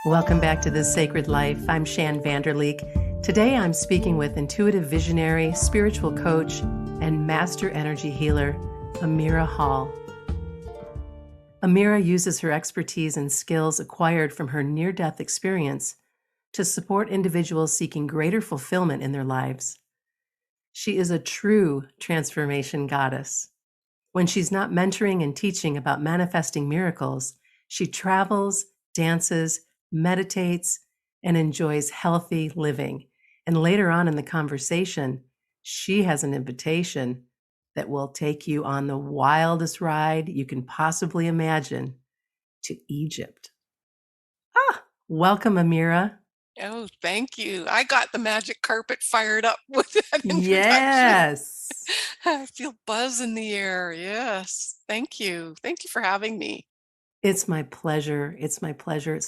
Welcome back to This Sacred Life. I'm Shan Vanderleek. Today I'm speaking with intuitive visionary, spiritual coach, and master energy healer, Amirah Hall. Amirah uses her expertise and skills acquired from her near-death experience to support individuals seeking greater fulfillment in their lives. She is a true transformation goddess. When she's not mentoring and teaching about manifesting miracles, she travels, dances, meditates, and enjoys healthy living. And later on in the conversation, she has an invitation that will take you on the wildest ride you can possibly imagine to Egypt. Welcome, Amirah. Oh, thank you. I got the magic carpet fired up with that introduction. Yes. I feel buzz in the air. Yes. Thank you. Thank you for having me. It's my pleasure. It's my pleasure.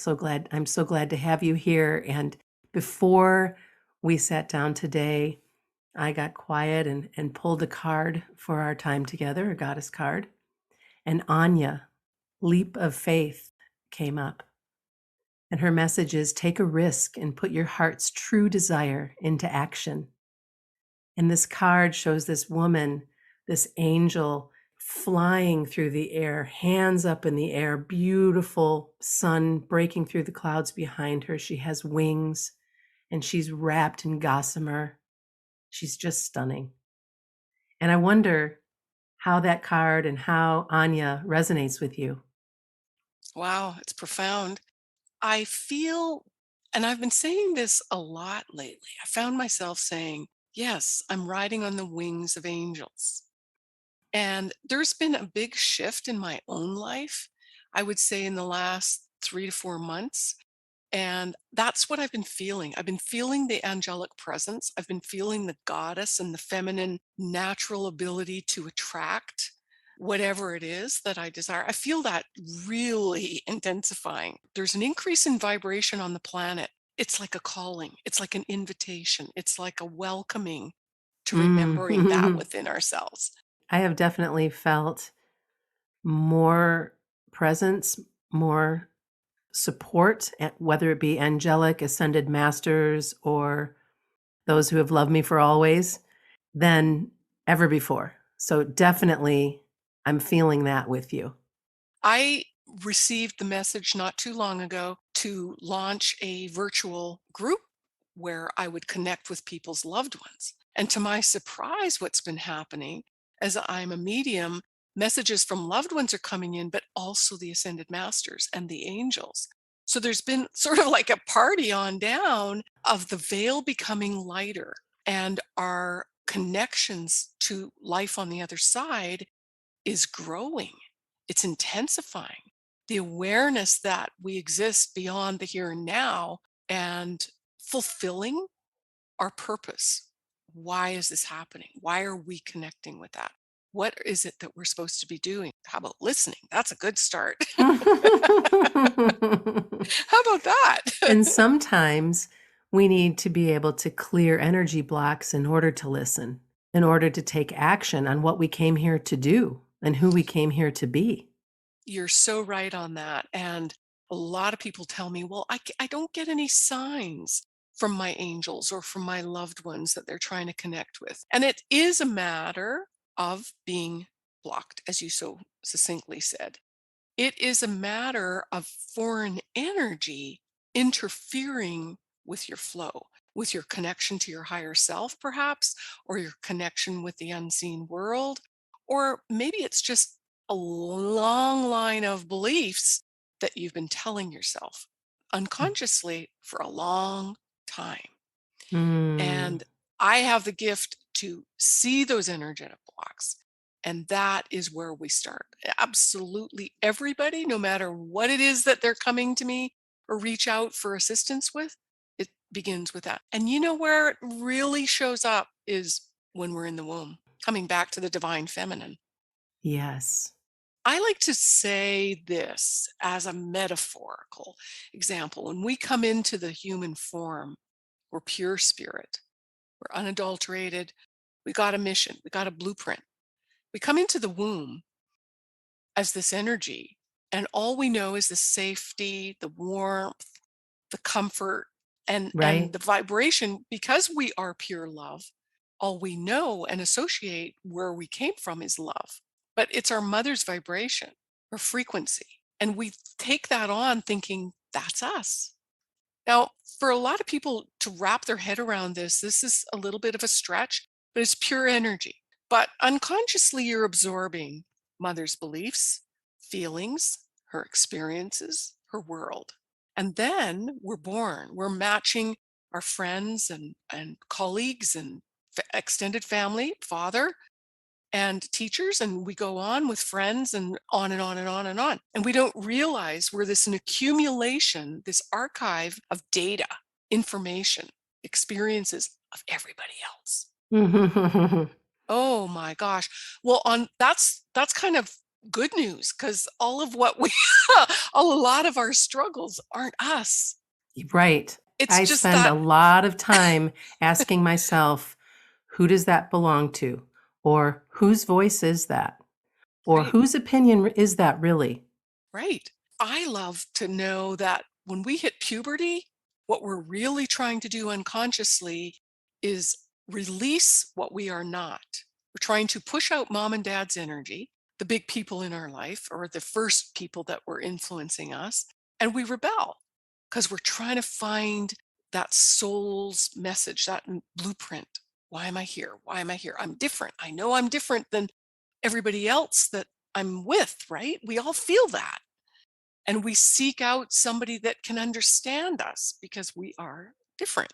I'm so glad to have you here. And before we sat down today, I got quiet and pulled a card for our time together, a goddess card. And Anya, leap of faith, came up. And her message is take a risk and put your heart's true desire into action. And this card shows this woman, this angel, flying through the air, hands up in the air, beautiful sun breaking through the clouds behind her. She has wings and she's wrapped in gossamer. She's just stunning. And I wonder how that card and how Anya resonates with you. Wow, it's profound. I feel, and I've been saying this a lot lately. I found myself saying, yes, I'm riding on the wings of angels. And there's been a big shift in my own life, I would say in the last 3 to 4 months. And that's what I've been feeling. I've been feeling the angelic presence. I've been feeling the goddess and the feminine natural ability to attract whatever it is that I desire. I feel that really intensifying. There's an increase in vibration on the planet. It's like a calling, it's like an invitation, it's like a welcoming to remembering that Mm. within ourselves. I have definitely felt more presence, more support, whether it be angelic, ascended masters, or those who have loved me for always, than ever before. So definitely, I'm feeling that with you. I received the message not too long ago to launch a virtual group where I would connect with people's loved ones. And to my surprise, what's been happening as I'm a medium, messages from loved ones are coming in, but also the ascended masters and the angels. So there's been sort of like a party on down of the veil becoming lighter and our connections to life on the other side is growing, it's intensifying. The awareness that we exist beyond the here and now and fulfilling our purpose. Why is this happening? Why are we connecting with that? What is it that we're supposed to be doing? How about listening? That's a good start. How about that? And sometimes we need to be able to clear energy blocks in order to listen, in order to take action on what we came here to do and who we came here to be. You're so right on that. And a lot of people tell me, well, I don't get any signs from my angels or from my loved ones that they're trying to connect with. And it is a matter of being blocked, as you so succinctly said. It is a matter of foreign energy interfering with your flow, with your connection to your higher self, perhaps, or your connection with the unseen world. Or maybe it's just a long line of beliefs that you've been telling yourself unconsciously for a long time. Mm, And I have the gift to see those energetic blocks. And that is where we start. Absolutely everybody, no matter what it is that they're coming to me or reach out for assistance with, it begins with that. And you know where it really shows up is when we're in the womb, coming back to the divine feminine. yes. I like to say this as a metaphorical example. When we come into the human form, we're pure spirit. We're unadulterated. We got a mission. We got a blueprint. We come into the womb as this energy, and all we know is the safety, the warmth, the comfort, and Right. the vibration. Because we are pure love, all we know and associate where we came from is love. But it's our mother's vibration or frequency. And we take that on thinking that's us. Now, for a lot of people to wrap their head around this is a little bit of a stretch, but it's pure energy. But unconsciously, you're absorbing mother's beliefs, feelings, her experiences, her world. And then we're born, we're matching our friends and colleagues and extended family, father, and teachers, and we go on with friends and on and on and on and on. And we don't realize we're this an accumulation, this archive of data, information, experiences of everybody else. Oh my gosh. Well, on that's kind of good news because all of what we a lot of our struggles aren't us. Right. It's I just spend a that. lot of time asking myself, who does that belong to? Or whose voice is that? Or Right. whose opinion is that really? Right. I love to know that when we hit puberty, what we're really trying to do unconsciously is release what we are not. We're trying to push out mom and dad's energy, the big people in our life, or the first people that were influencing us, and we rebel because we're trying to find that soul's message, that blueprint. Why am I here? Why am I here? I'm different. I know I'm different than everybody else that I'm with, right? We all feel that. And we seek out somebody that can understand us because we are different.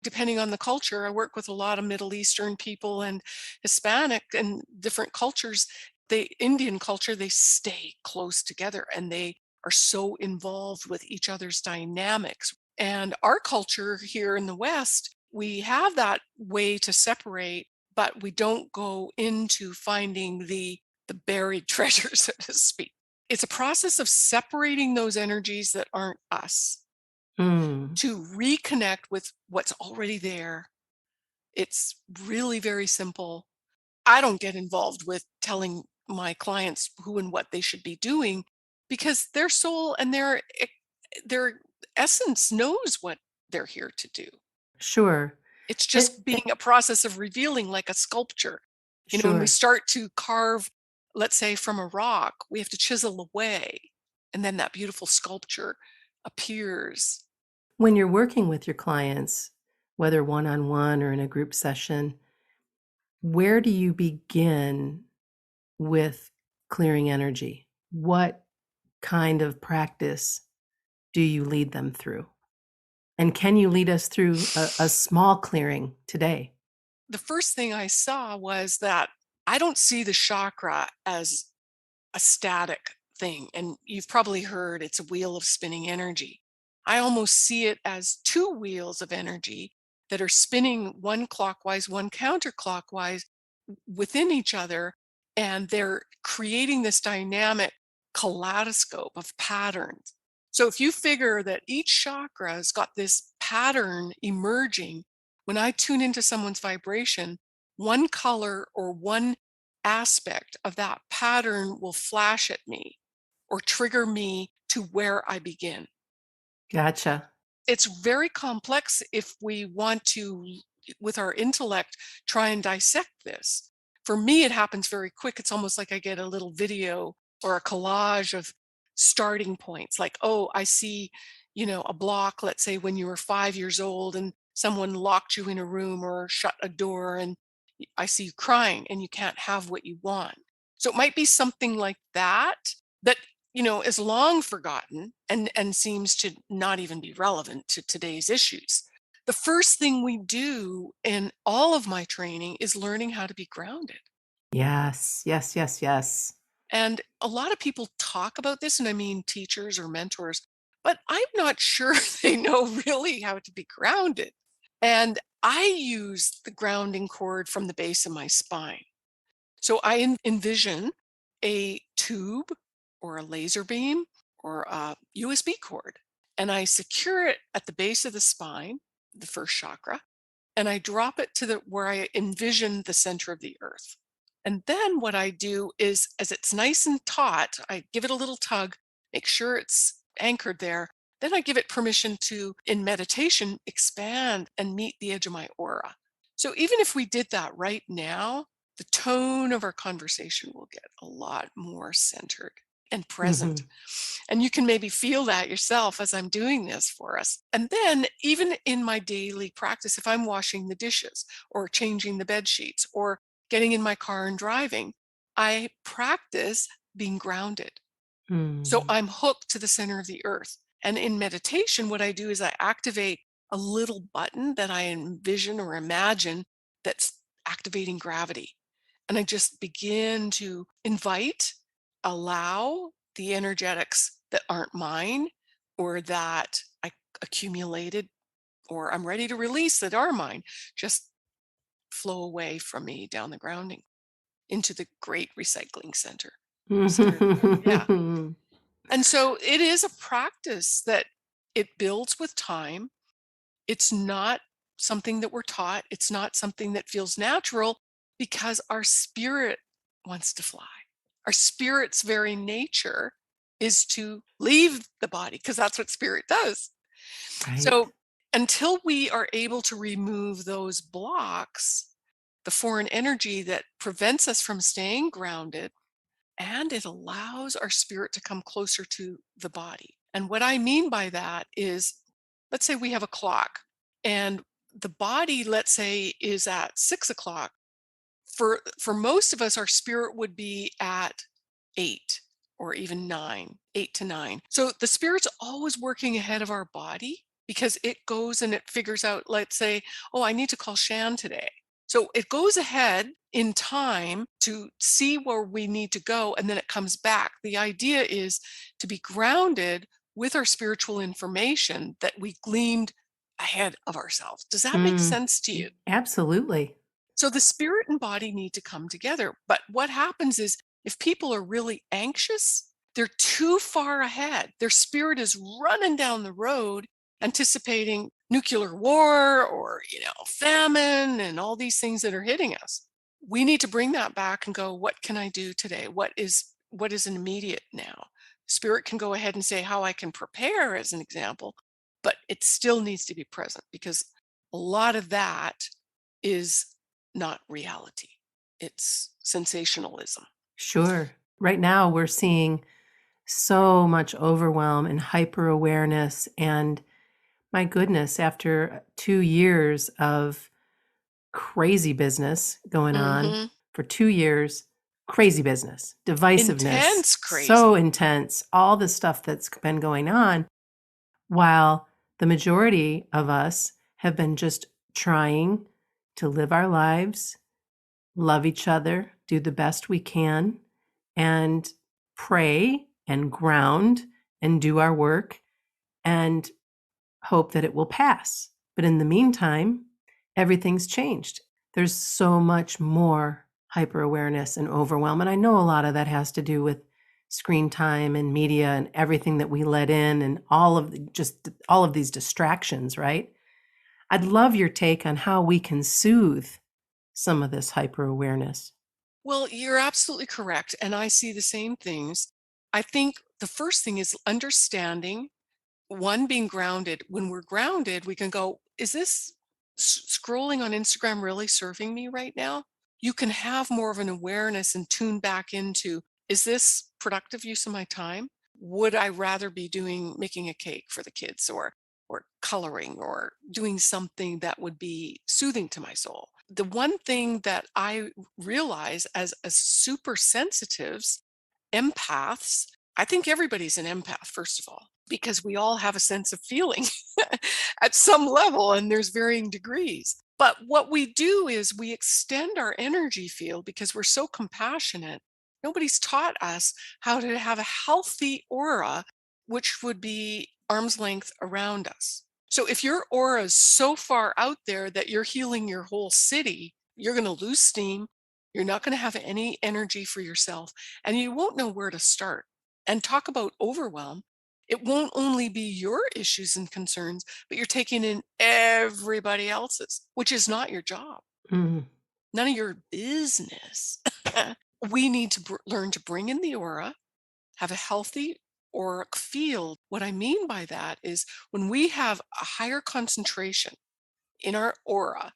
Depending on the culture, I work with a lot of Middle Eastern people and Hispanic and different cultures. The Indian culture, they stay close together and they are so involved with each other's dynamics. And our culture here in the West, we have that way to separate, but we don't go into finding the buried treasure, so to speak. It's a process of separating those energies that aren't us Mm, to reconnect with what's already there. It's really very simple. I don't get involved with telling my clients who and what they should be doing because their soul and their essence knows what they're here to do. sure. It's just It, being a process of revealing like a sculpture. When we sure. start to carve, let's say from a rock, we have to chisel away, and then that beautiful sculpture appears. When you're working with your clients, whether one on one or in a group session, where do you begin with clearing energy? What kind of practice do you lead them through? And can you lead us through a small clearing today? The first thing I saw was that I don't see the chakra as a static thing. And you've probably heard it's a wheel of spinning energy. I almost see it as two wheels of energy that are spinning one clockwise, one counterclockwise within each other. And they're creating this dynamic kaleidoscope of patterns. So if you figure that each chakra has got this pattern emerging, when I tune into someone's vibration, one color or one aspect of that pattern will flash at me or trigger me to where I begin. Gotcha. It's very complex if we want to, with our intellect, try and dissect this. For me, it happens very quick. It's almost like I get a little video or a collage of starting points. Like, oh, I see, a block, let's say when you were 5 years old and someone locked you in a room or shut a door, and I see you crying and you can't have what you want. So it might be something like that that is long forgotten and seems to not even be relevant to today's issues. The first thing we do in all of my training is learning how to be grounded. Yes, yes, yes, yes. And a lot of people talk about this, and I mean teachers or mentors, but I'm not sure they know really how to be grounded. And I use the grounding cord from the base of my spine. So I envision a tube or a laser beam or a USB cord, and I secure it at the base of the spine, the first chakra, and I drop it to the where I envision the center of the earth. And then what I do is, as it's nice and taut, I give it a little tug, make sure it's anchored there. Then I give it permission to, in meditation, expand and meet the edge of my aura. So even if we did that right now, the tone of our conversation will get a lot more centered and present. Mhm. And you can maybe feel that yourself as I'm doing this for us. And then, even in my daily practice, if I'm washing the dishes or changing the bed sheets or getting in my car and driving, I practice being grounded. So Mm. I'm hooked to the center of the earth. And in meditation, what I do is I activate a little button that I envision or imagine that's activating gravity. And I just begin to invite, allow the energetics that aren't mine or that I accumulated or I'm ready to release that are mine, just flow away from me down the grounding into the great recycling center of the earth. Yeah. And so it is a practice that it builds with time. It's not something that we're taught. It's not something that feels natural because our spirit wants to fly. Our spirit's very nature is to leave the body because that's what spirit does. Right. So until we are able to remove those blocks, the foreign energy that prevents us from staying grounded, and it allows our spirit to come closer to the body. And what I mean by that is, let's say we have a clock and the body, let's say, is at 6 o'clock. For most of us, our spirit would be at 8 or even 9, 8 to 9. So the spirit's always working ahead of our body because it goes and it figures out, let's say, oh, I need to call Shan today. So it goes ahead in time to see where we need to go and then it comes back. The idea is to be grounded with our spiritual information that we gleaned ahead of ourselves. Does that make Mm. sense to you? Absolutely. So the spirit and body need to come together. But what happens is if people are really anxious, they're too far ahead. Their spirit is running down the road anticipating nuclear war or, famine and all these things that are hitting us. We need to bring that back and go, what can I do today? What is an immediate now? Spirit can go ahead and say how I can prepare as an example, but it still needs to be present because a lot of that is not reality. It's sensationalism. Sure. Right now, we're seeing so much overwhelm and hyper awareness. And my goodness, after 2 years of crazy business going on, Mhm. for 2 years, crazy business, divisiveness, Intense so crazy. intense, all the stuff that's been going on, while the majority of us have been just trying to live our lives, love each other, do the best we can, and pray and ground and do our work and hope that it will pass. But in the meantime, everything's changed. There's so much more hyper awareness and overwhelm. And I know a lot of that has to do with screen time and media and everything that we let in and all of these distractions, right? I'd love your take on how we can soothe some of this hyper awareness. Well, you're absolutely correct, and I see the same things. I think the first thing is understanding, one, being grounded. When we're grounded, we can go, is this scrolling on Instagram really serving me right now? You can have more of an awareness and tune back into, is this productive use of my time? Would I rather be making a cake for the kids or coloring or doing something that would be soothing to my soul? The one thing that I realize as super sensitives, empaths, I think everybody's an empath, first of all, because we all have a sense of feeling at some level, and there's varying degrees. But what we do is we extend our energy field because we're so compassionate. Nobody's taught us how to have a healthy aura, which would be arm's length around us. So if your aura is so far out there that you're healing your whole city, you're going to lose steam. You're not going to have any energy for yourself, and you won't know where to start. And talk about overwhelm. It won't only be your issues and concerns, but you're taking in everybody else's, which is not your job, Mm, none of your business. We need to learn to bring in the aura, have a healthy auric field. What I mean by that is when we have a higher concentration in our aura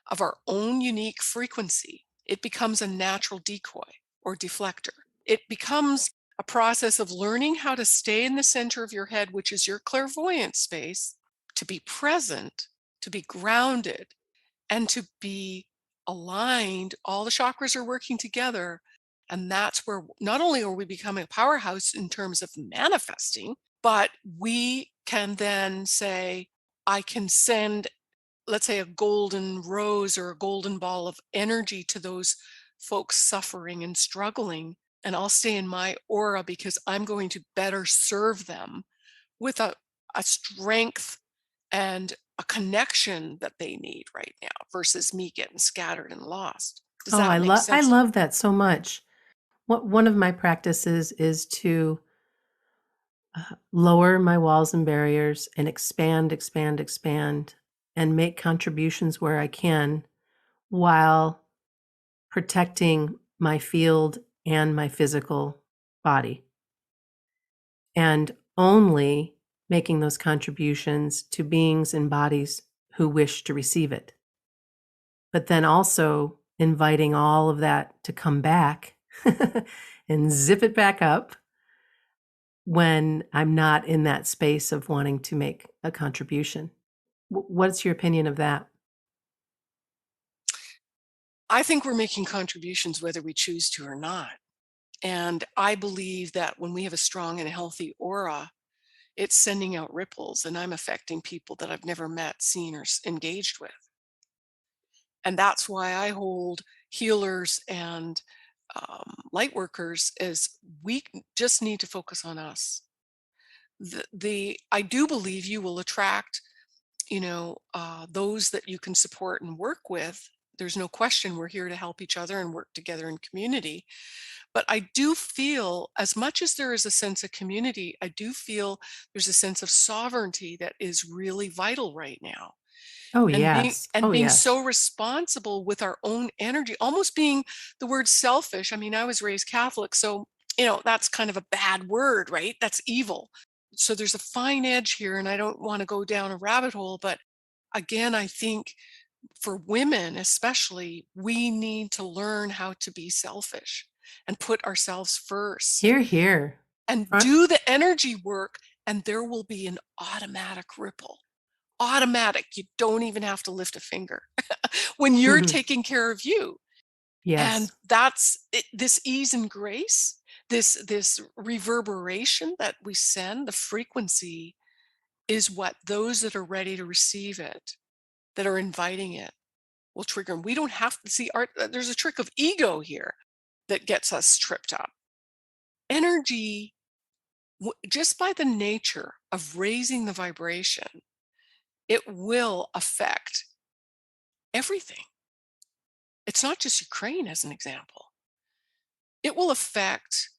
of our own unique frequency, it becomes a natural decoy or deflector. It becomes a process of learning how to stay in the center of your head, which is your clairvoyant space, to be present, to be grounded, and to be aligned. All the chakras are working together. And that's where not only are we becoming a powerhouse in terms of manifesting, but we can then say, I can send, let's say, a golden rose or a golden ball of energy to those folks suffering and struggling. And I'll stay in my aura because I'm going to better serve them with a strength and a connection that they need right now versus me getting scattered and lost. Does Oh, that make I sense? love that so much. One of my practices is to lower my walls and barriers and expand, expand, expand, and make contributions where I can while protecting my field and my physical body, and only making those contributions to beings and bodies who wish to receive it. But then also inviting all of that to come back and zip it back up when I'm not in that space of wanting to make a contribution. What's your opinion of that? I think we're making contributions whether we choose to or not. And I believe that when we have a strong and healthy aura, it's sending out ripples, and I'm affecting people that I've never met, seen, or engaged with. And that's why I hold healers and light workers as we just need to focus on us. The I do believe you will attract, those that you can support and work with. There's no question we're here to help each other and work together in community. But I do feel, as much as there is a sense of community, I do feel there's a sense of sovereignty that is really vital right now. Oh, And being yes. and Oh, being yes. so responsible with our own energy, almost being the word selfish. I mean, I was raised Catholic, so that's kind of a bad word, right? That's evil. So there's a fine edge here, and I don't want to go down a rabbit hole, but again, I think for women especially, we need to learn how to be selfish and put ourselves first Here, here. and Front. do the energy work, and there will be an automatic ripple. Automatic. You don't even have to lift a finger when you're taking care of you. And Yes. that's it, this ease and grace, this reverberation that we send, the frequency is what those that are ready to receive it, that are inviting it, will trigger. And we don't have to see art. There's a trick of ego here that gets us tripped up. Energy, just by the nature of raising the vibration, it will affect everything. It's not just Ukraine as an example. It will affect,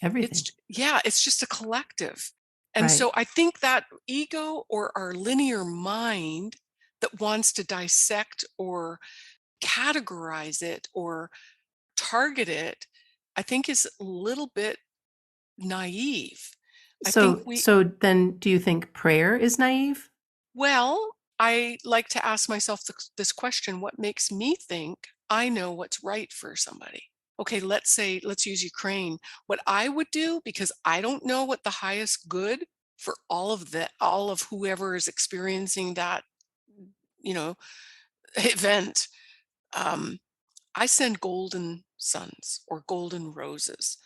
Everything. yeah, it's just a collective. And Right. so I think that ego or our linear mind that wants to dissect or categorize it or target it, I think is a little bit naive. I think So then do you think prayer is naive? well, I like to ask myself this question: what makes me think I know what's right for somebody? Okay, let's use Ukraine. What I would do, because I don't know what the highest good for all of whoever is experiencing that, you know, event. Um, I send golden suns or golden roses.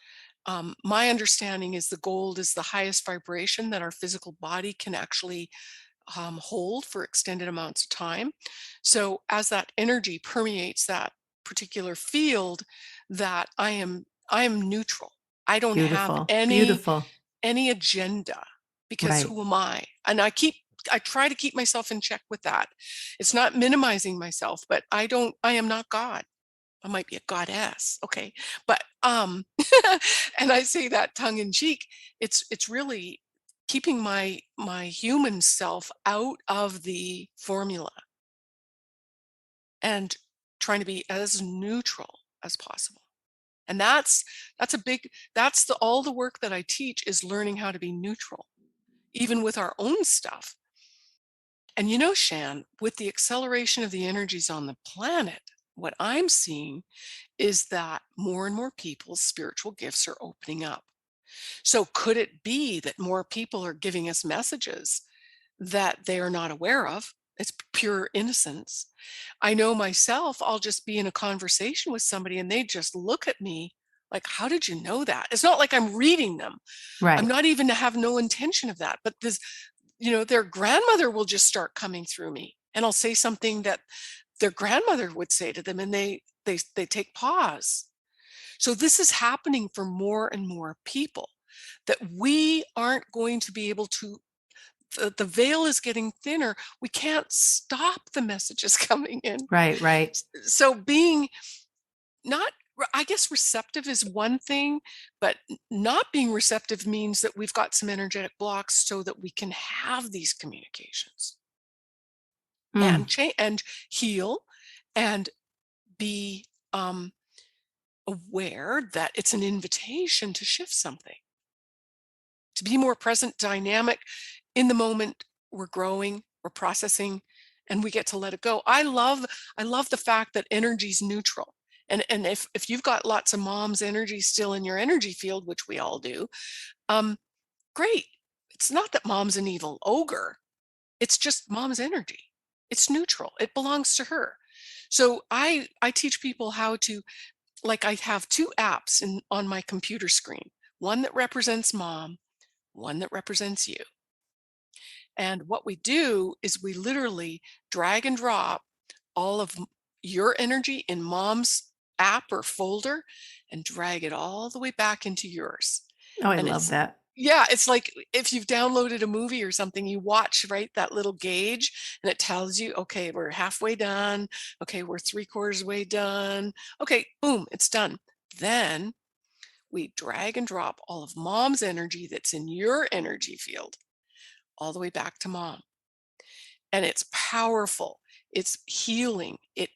My understanding is the gold is the highest vibration that our physical body can actually hold for extended amounts of time. So as that energy permeates that particular field, that I am neutral. I don't have Beautiful. Beautiful. any agenda, because Right. who am I? And I try to keep myself in check with that. It's not minimizing myself, but I am not God. I might be a goddess, okay? But and I say that tongue in cheek. It's really keeping my human self out of the formula and trying to be as neutral as possible. And that's a big all the work that I teach is learning how to be neutral, even with our own stuff. And Shan, with the acceleration of the energies on the planet, what I'm seeing is that more and more people's spiritual gifts are opening up. So could it be that more people are giving us messages that they are not aware of? It's pure innocence. I know myself, I'll just be in a conversation with somebody and they just look at me like, how did you know that? It's not like I'm reading them. I'm Right. not even to have no intention of that. But this, their grandmother will just start coming through me. And I'll say something that their grandmother would say to them, and they take pause. So this is happening for more and more people, that we aren't going to be able to, the veil is getting thinner. We can't stop the messages coming in. Right, right. So being not, I guess receptive is one thing, but not being receptive means that we've got some energetic blocks so that we can have these communications and Mm. change and heal and be aware that it's an invitation to shift something, to be more present, dynamic in the moment. We're growing, we're processing, and we get to let it go. I love the fact that energy's neutral. And if you've got lots of mom's energy still in your energy field, which we all do, um, great. It's not that mom's an evil ogre. It's just mom's energy. It's neutral. It belongs to her. So I teach people how to, like, I have two apps on my computer screen, one that represents mom, one that represents you. And what we do is we literally drag and drop all of your energy in mom's app or folder and drag it all the way back into yours. Oh, I And love that. yeah, it's like if you've downloaded a movie or something, you watch, right, that little gauge and it tells you, okay, we're halfway done. Okay, we're three-quarters way done. Okay, boom, it's done. Then we drag and drop all of mom's energy that's in your energy field all the way back to mom. And it's powerful. It's healing. It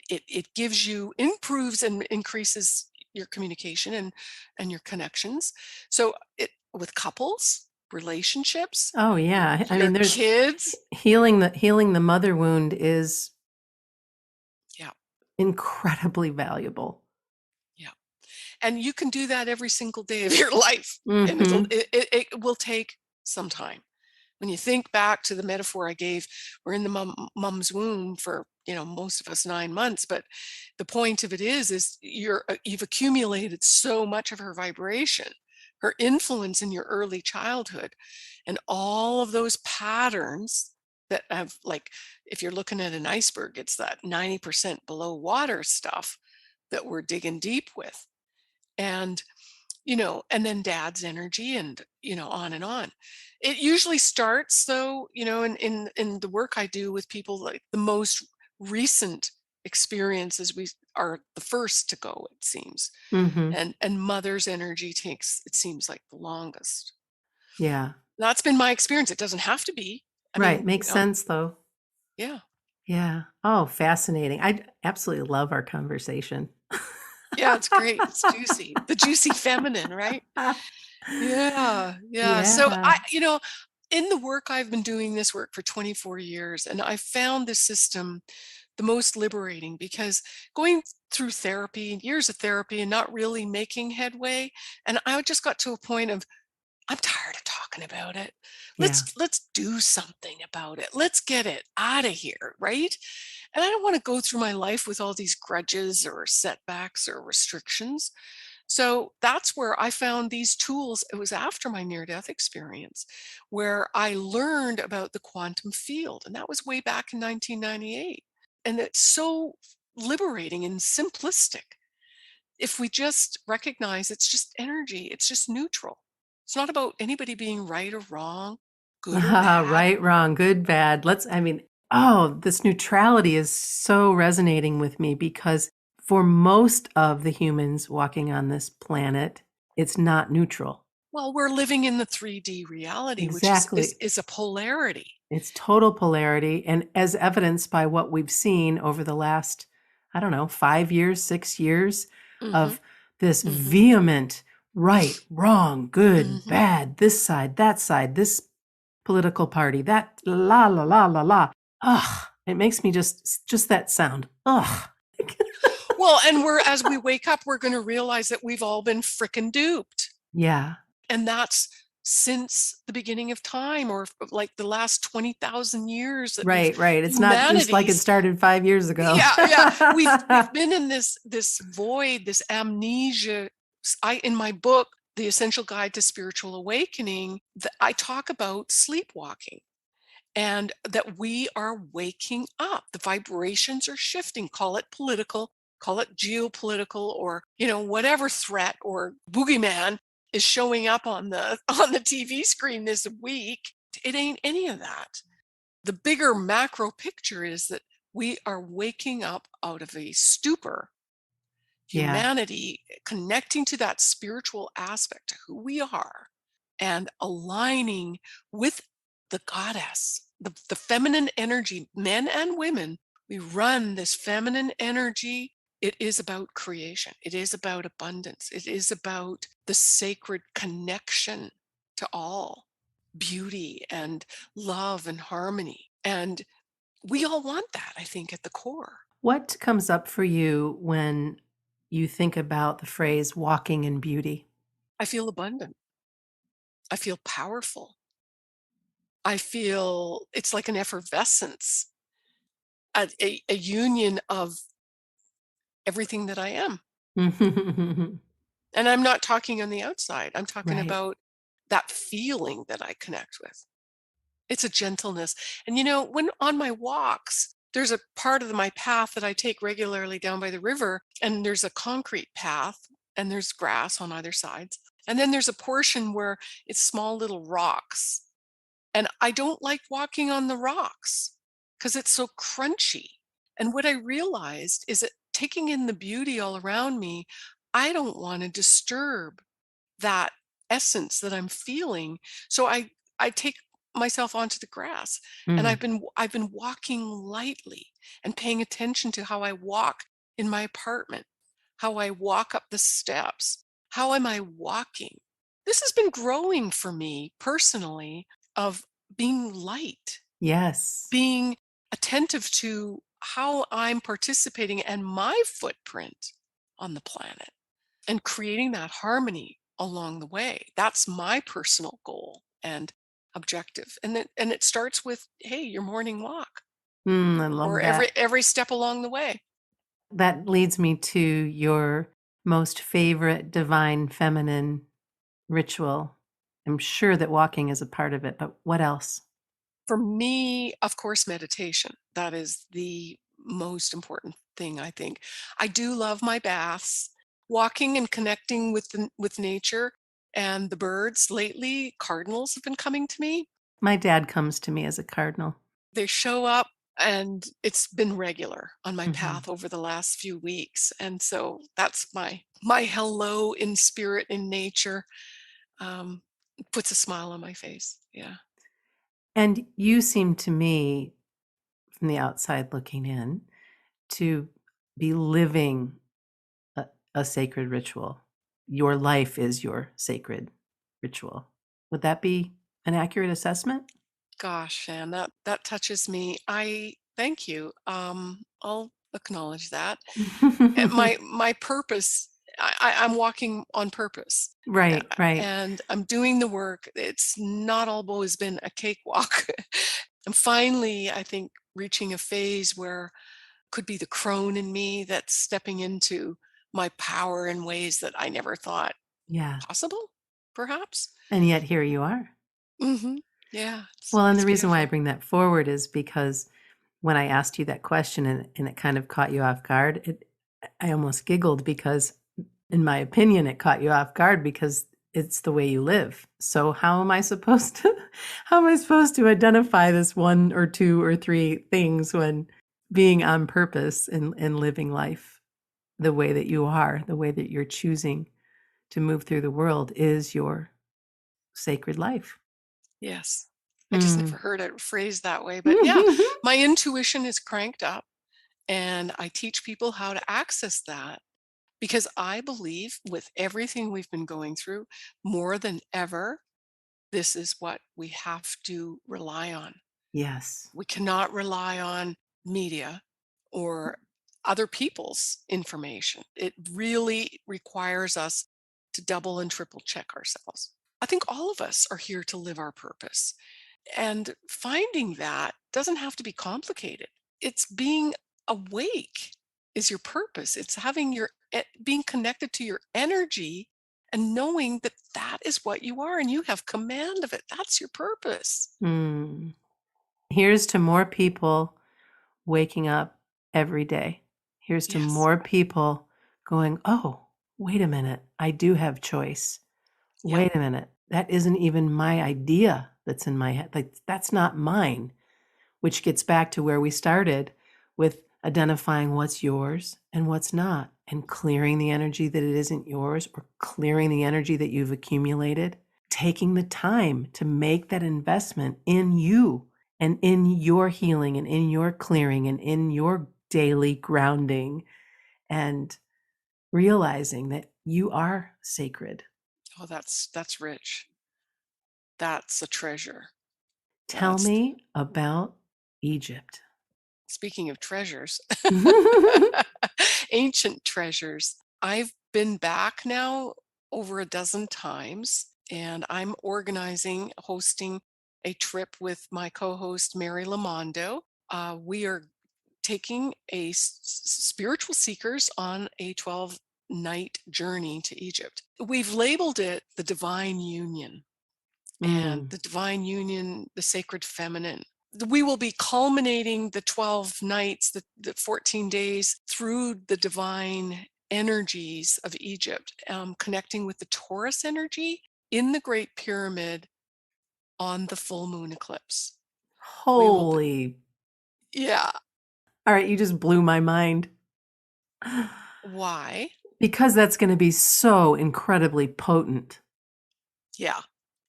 gives you, improves and increases your communication and your connections. So it, with couples, relationships, Oh yeah. I your mean, there's kids. healing the mother wound is Yeah, incredibly valuable. yeah. And you can do that every single day of your life. And Mhm. it will take some time. When you think back to the metaphor I gave, we're in the mom's womb for, most of us 9 months, but the point of it is you've accumulated so much of her vibration, her influence in your early childhood, and all of those patterns that have, like, if you're looking at an iceberg, it's that 90% below water stuff that we're digging deep with. And and then dad's energy and, on and on. It usually starts though, in the work I do with people, like the most recent experiences we are the first to go, it seems. Mhm. And mother's energy takes, it seems like, the longest. Yeah. That's been my experience. It doesn't have to be. I Right. mean, Makes sense though. yeah. Yeah. Oh, fascinating. I absolutely love our conversation. Yeah, it's great. It's juicy. The juicy feminine, right? Yeah, yeah. So Yeah. in the work I've been doing this work for 24 years, and I found this system the most liberating because going through therapy, years of therapy, and not really making headway, and I just got to a point of, I'm tired of talking about it. Yeah. Let's do something about it. Let's get it out of here, right? And I don't want to go through my life with all these grudges or setbacks or restrictions. So that's where I found these tools. It was after my near death experience where I learned about the quantum field. And that was way back in 1998. And it's so liberating and simplistic. If we just recognize it's just energy, it's just neutral. It's not about anybody being right or wrong, good or bad. Right, wrong, good, bad. I mean, oh, this neutrality is so resonating with me because for most of the humans walking on this planet, it's not neutral. Well, we're living in the 3D reality, which is is, Exactly. is a polarity. It's total polarity. And as evidenced by what we've seen over the last, I don't know, 5 years, 6 years Hmm. of this Mhm. vehement right, wrong, good, Mhm. bad, this side, this political party, that la la la la la. Ugh, it makes me just that sound. Ugh. Well, and as we wake up, we're gonna realize that we've all been frickin' duped. Yeah. And that's since the beginning of time, or like the last 20,000 years that Right, right. It's not just like it humanity's started 5 years ago. yeah, yeah. We've been in this void, this amnesia. I in my book, The Essential Guide to Spiritual Awakening, I talk about sleepwalking and that we are waking up. The vibrations are shifting. Call it political, call it geopolitical, or whatever threat or boogeyman is showing up on the on the TV screen this week. It ain't any of that. The bigger macro picture is that we are waking up out of a stupor, Yeah. humanity connecting to that spiritual aspect of who we are and aligning with the goddess, the feminine energy, men and women. We run this feminine energy. It is about creation, it is about abundance, it is about the sacred connection to all beauty and love and harmony. And we all want that, I think, at the core. What comes up for you when you think about the phrase walking in beauty? I feel abundant. I feel powerful. I feel it's like an effervescence, a union of everything that I am. And I'm not talking on the outside. I'm talking Right. about that feeling that I connect with. It's a gentleness. And when on my walks, there's a part of my path that I take regularly down by the river, and there's a concrete path, and there's grass on either sides. And then there's a portion where it's small little rocks. And I don't like walking on the rocks because it's so crunchy. And what I realized is that taking in the beauty all around me, I don't want to disturb that essence that I'm feeling. So I take myself onto the grass, and Mm. I've been walking lightly and paying attention to how I walk in my apartment, how I walk up the steps. How am I walking? This has been growing for me personally, of being light, Yes. being attentive to how I'm participating and my footprint on the planet, and creating that harmony along the way. That's my personal goal and objective. And it starts with, hey, your morning walk, I or love that. every step along the way. That leads me to your most favorite divine feminine ritual. I'm sure that walking is a part of it, but what else? For me, of course, meditation. That is the most important thing, I think. I do love my baths, walking and connecting with nature and the birds. Lately, cardinals have been coming to me. My dad comes to me as a cardinal. They show up, and it's been regular on my Mhm. path over the last few weeks. And so that's my hello in spirit in nature. Um, Puts a smile on my face. Yeah. And you seem to me, from the outside looking in, to be living a, a sacred ritual. Your life is your sacred ritual. Would that be an accurate assessment? Gosh, Shan, that touches me. I thank you. I'll acknowledge that. My purpose. I'm walking on purpose, uh, Right, right. and I'm doing the work. It's not always been a cakewalk. I'm finally, I think, reaching a phase where could be the crone in me that's stepping into my power in ways that I never thought Yeah. possible. Perhaps. And yet here you are. Yeah, Well, and the it's reason why I beautiful. bring that forward is because when I asked you that question and it kind of caught you off guard, I almost giggled because in my opinion it caught you off guard because it's the way you live. So how am I supposed to how am I supposed to identify this one or two or three things when being on purpose and living life the way that you are, the way that you're choosing to move through the world is your sacred life. Yes. I just Mm. never heard it phrased that way. But yeah, my intuition is cranked up, and I teach people how to access that because I believe with everything we've been going through, more than ever, this is what we have to rely on. Yes. We cannot rely on media or other people's information. It really requires us to double and triple check ourselves. I think all of us are here to live our purpose. And finding that doesn't have to be complicated. It's being awake is your purpose. It's having being connected to your energy and knowing that that is what you are and you have command of it. That's your purpose. Mm. Here's to more people waking up every day. Here's to Yes. more people going, oh, wait a minute, I do have choice. Yep. Wait a minute, that isn't even my idea that's in my head. Like, that's not mine, which gets back to where we started with identifying what's yours and what's not, and clearing the energy that it isn't yours, or clearing the energy that you've accumulated, taking the time to make that investment in you and in your healing and in your clearing and in your daily grounding, and realizing that you are sacred. Oh, that's rich. That's a treasure. Tell That's me about Egypt. speaking of treasures, ancient treasures. I've been back now over a dozen times, and I'm hosting a trip with my co-host Mary Lamondo. We are taking spiritual seekers on a 12-night journey to Egypt. We've labeled it the Divine Union, and Mm, the Divine Union, the Sacred Feminine. We will be culminating the 12 nights, the 14 days through the divine energies of Egypt, connecting with the Taurus energy in the Great Pyramid on the full moon eclipse. We will be, holy. yeah. All right, you just blew my mind. Why? Because that's going to be so incredibly potent. Yeah.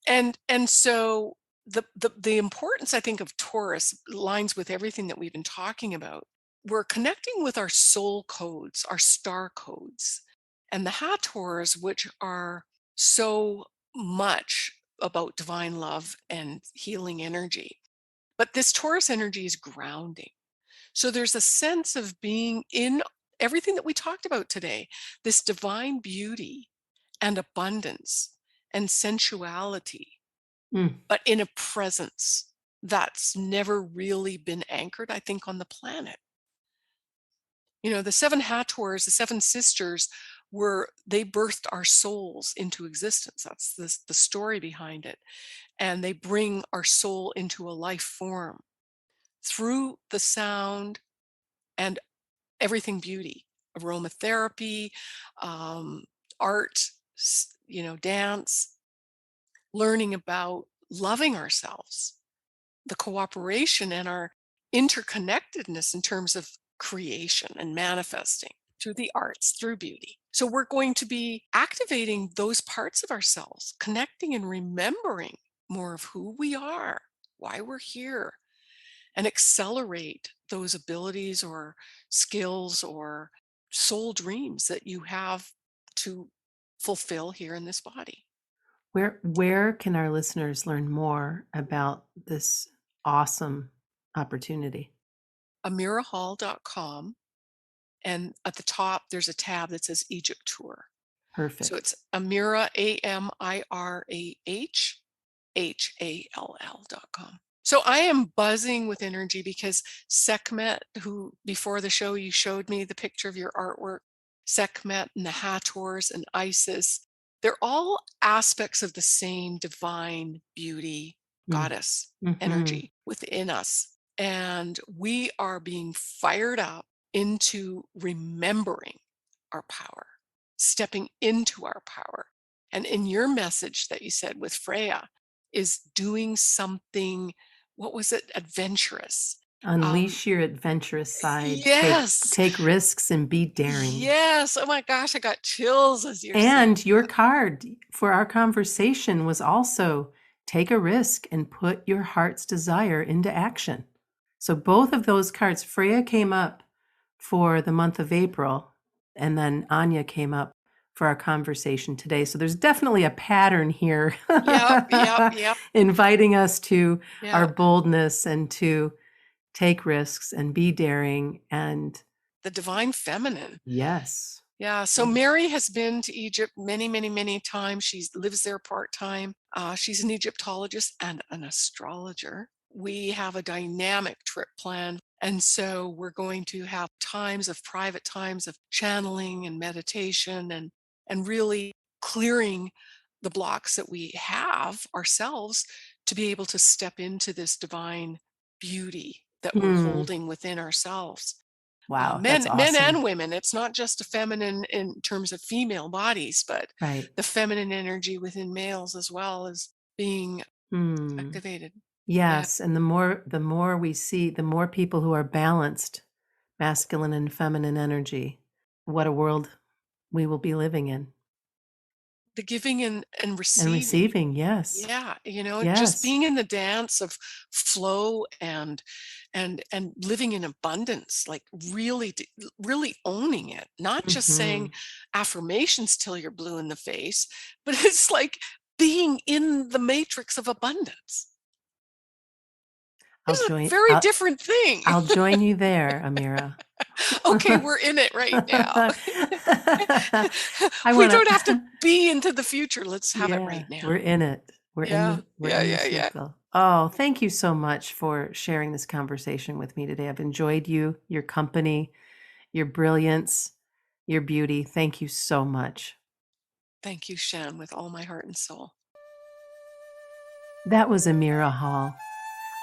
And so the importance, I think, of Taurus lines with everything that we've been talking about. We're connecting with our soul codes, our star codes, and the Hathors, which are so much about divine love and healing energy. But this Taurus energy is grounding. So there's a sense of being in everything that we talked about today, this divine beauty and abundance and sensuality, Mm, but in a presence that's never really been anchored, I think, on the planet. You know, the seven Hathors, the seven sisters, they birthed our souls into existence. That's the story behind it. And they bring our soul into a life form through the sound and everything beauty, aromatherapy, um, art, dance, learning about loving ourselves, the cooperation and our interconnectedness in terms of creation and manifesting through the arts, through beauty. So we're going to be activating those parts of ourselves, connecting and remembering more of who we are, why we're here, and accelerate those abilities or skills or soul dreams that you have to fulfill here in this body. where can our listeners learn more about this awesome opportunity? AmirahHall.com. And at the top, there's a tab that says Egypt Tour. So Perfect. it's Amirah, AmirahHall.com. So I am buzzing with energy because Sekhmet, who before the show you showed me the picture of your artwork, Sekhmet and the Hathors and Isis, they're all aspects of the same divine beauty, Mm, goddess mhm. energy within us. And we are being fired up into remembering our power, stepping into our power. And in your message that you said with Freya, is doing something, what was it, adventurous. Um, Unleash your adventurous side. yes, Take risks and be daring. yes. Oh my gosh, I got chills as you're saying And your that. card for our conversation was also take a risk and put your heart's desire into action. So both of those cards, Freya came up for the month of April, and then Anya came up for our conversation today. So there's definitely a pattern here Yep, yep, yep, inviting us to our yep. boldness and to take risks and be daring. And The divine feminine. yes, Yeah, so yes. Mary has been to Egypt many, many, many times. She lives there part-time. She's an Egyptologist and an astrologer. We have a dynamic trip planned, and so we're going to have private times of channeling and meditation and really clearing the blocks that we have ourselves to be able to step into this divine beauty that we're Hmm. holding within ourselves. Wow, that's Men awesome. and women. It's not just a feminine in terms of female bodies, but Right. the feminine energy within males as well is being Hmm. activated. Yeah. Yes, and the more we see, the more people who are balanced, masculine and feminine energy, what a world we will be living in. The giving and And receiving. receiving, yes. Yeah, just Yes. being in the dance of flow and living in abundance, like really owning it, not just saying Mhm. affirmations till you're blue in the face, but it's like being in the matrix of abundance. I'll It's a join very I'll different thing. I'll join you there, Amira. Okay, we're in it right now. I We wanna don't have to be into the future. Let's have it Yeah, right now. we're in it. We're in Yeah, the yeah, yeah, yeah. circle. Oh, thank you so much for sharing this conversation with me today. I've enjoyed you, your company, your brilliance, your beauty. Thank you so much. Thank you, Shan, with all my heart and soul. That was Amirah Hall.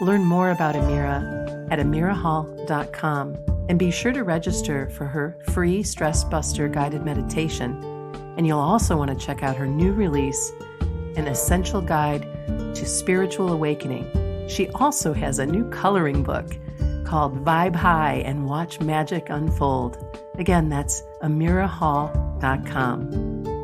Learn more about Amirah at amirahhall.com and be sure to register for her free Stress Buster guided meditation. And you'll also want to check out her new release, An Essential Guide to Spiritual Awakening. She also has a new coloring book called Vibe High and Watch Magic Unfold. Again, that's amirahhall.com.